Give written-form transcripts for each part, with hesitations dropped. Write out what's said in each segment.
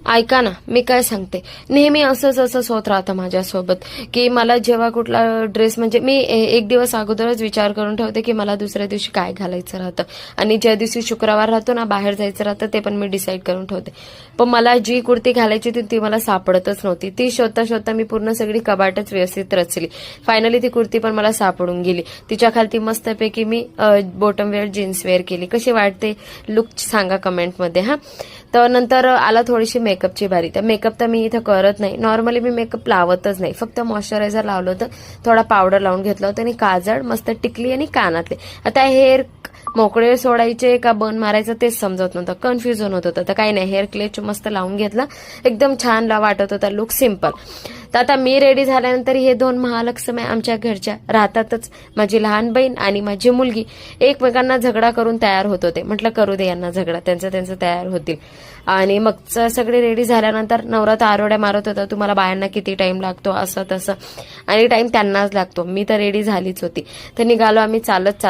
ऐका ना, मी काय सांगते, नेहमी असंच होत राहतं माझ्यासोबत की मला जेव्हा कुठला ड्रेस म्हणजे मी एक दिवस अगोदरच विचार करून ठेवते की मला दुसऱ्या दिवशी काय घालायचं राहतं आणि ज्या दिवशी शुक्रवार राहतो ना बाहेर जायचं राहतं ते पण मी डिसाईड करून ठेवते. पण मला जी कुर्ती घालायची होती ती मला सापडतच नव्हती. ती शोधता मी पूर्ण सगळी कबाटच व्यवस्थित रचली. फायनली ती कुर्ती पण मला सापडून गेली. तिच्या खालती मस्तपैकी मी बॉटम वेअर जीन्स वेअर केली. कशी वाटते लुक सांगा कमेंटमध्ये हा. तर नंतर आला थोडीशी मेकअपची बारी. तर मेकअप तर मी इथं करत नाही, नॉर्मली मी मेकअप लावतच नाही, फक्त मॉइश्चरायझर लावलं होतं, थोडा पावडर लावून घेतलं होतं आणि काजळ, मस्त टिकली आणि कानातले. आता हेअर मोकळे सोडायचे का बन मारायचं तेच समजत नव्हतं, कन्फ्युजन होत होतं. तर काही नाही, हेअर क्लेच मस्त लावून घेतला, एकदम छान वाटत होता लुक, सिम्पल. तर आता मी रेडी झाल्यानंतर हे दोन महालक्ष्मी आमच्या घरच्या राहतातच, माझी लहान बहीण आणि माझी मुलगी, एकमेकांना झगडा करून तयार होत होते. म्हटलं करू दे यांना झगडा, त्यांचं तयार होतील. आणि मग सगळे रेडी झाल्यानंतर नवरा तर आरोड्या मारत होता, तुम्हाला बायांना किती टाइम लागतो असं तसं, आणि टाइम त्यांनाच लागतो. मी तर रेडी झालीच होती. तर निघालो आम्ही चालत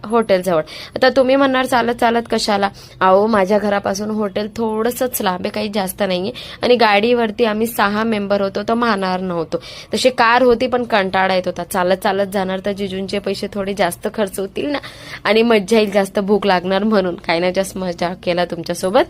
हॉटेल जवळ. आता तुम्ही म्हणणार चालत चालत कशाला, अहो माझ्या घरापासून हॉटेल थोडंसंच लांब आहे, काही जास्त नाहीये, आणि गाडीवरती आम्ही 6 मेंबर होतो तर मानणार नव्हतो. तशी कार होती पण कंटाळा येत होता. चालत जाणार तर जिजूंचे पैसे थोडे जास्त खर्च होतील ना, आणि मज्जा येईल, जास्त भूक लागणार, म्हणून काही ना जास्त मजा केला तुमच्यासोबत.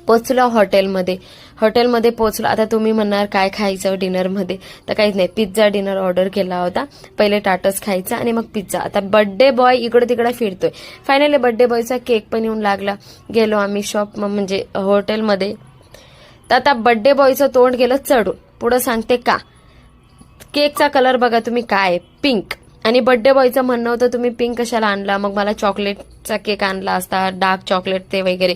पोचलो हॉटेलमध्ये पोचलो. आता तुम्ही म्हणणार काय खायचं डिनरमध्ये, तर काहीच नाही, पिझ्झा डिनर ऑर्डर केला होता. पहिले टाटस खायचा आणि मग पिझ्झा. आता बर्थडे बॉय इकडे तिकडे फिरतोय. फायनली बर्थडे बॉयचा केक पण येऊन लागला. गेलो आम्ही शॉप म्हणजे हॉटेलमध्ये. तर आता बर्थडे बॉयचं तोंड गेलं चढून. पुढं सांगते का, केकचा कलर बघा तुम्ही काय, पिंक. आणि बर्थडे बॉयचं म्हणणं होतं तुम्ही पिंक कशाला आणला, मग मला चॉकलेटचा केक आणला असता, डार्क चॉकलेट ते वगैरे.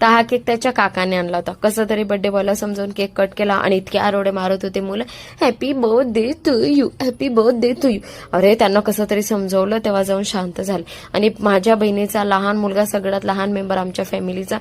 तर हा केक त्याच्या काकाने आणला होता. कसं तरी बर्थडे बॉयला समजावून केक कट केला आणि इतके आरोडे मारत होते मुलं, happy birthday to you, happy birthday to you. अरे त्यांना कसं तरी समजवलं, तेव्हा जाऊन शांत झाले. आणि माझ्या बहिणीचा लहान मुलगा, सगळ्यात लहान मेंबर आमच्या फॅमिलीचा,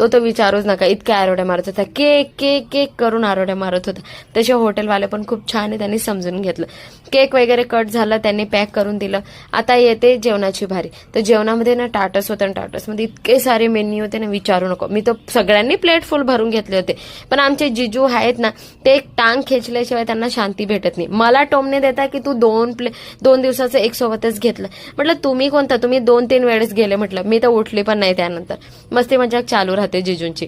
तो विचारूच नका, इतक्या आरोड्या मारत होता, केक केक केक करून आरोड्या मारत होता. तसे हॉटेलवाले पण खूप छान आहे, त्यांनी समजून घेतलं. केक वगैरे कट झाला, त्यांनी पॅक करून दिलं. आता येते जेवणाची भारी. तर जेवणामध्ये ना टाटस होतं, टाटसमध्ये इतके सारे मेन्यू होते ना, विचारू नको. मी तर सगळ्यांनी प्लेट फुल भरून घेतले होते, पण आमचे जिजू आहेत ना, ते एक टांग खेचल्याशिवाय त्यांना शांती भेटत नाही. मला टोमणे देता की तू 2 दिवसाचं एक सोबतच घेतलं. म्हटलं तुम्ही कोणता, तुम्ही 2-3 वेळेस गेले. म्हटलं मी तर उठली पण नाही. त्यानंतर मस्ती मजाक चालू राहते जिजूंची.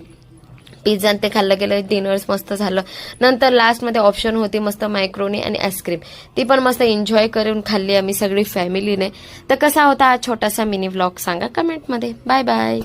पिझ्झा ते खाल्लं गेलं, डिनर्स मस्त झालं. नंतर लास्टमध्ये ऑप्शन होती मस्त मॅक्रोनी आणि आईस्क्रीम, ती पण मस्त एन्जॉय करून खाल्ली आम्ही सगळी फॅमिलीने. तर कसा होता हा छोटासा मिनी व्लॉग सांगा कमेंटमध्ये. Bye bye.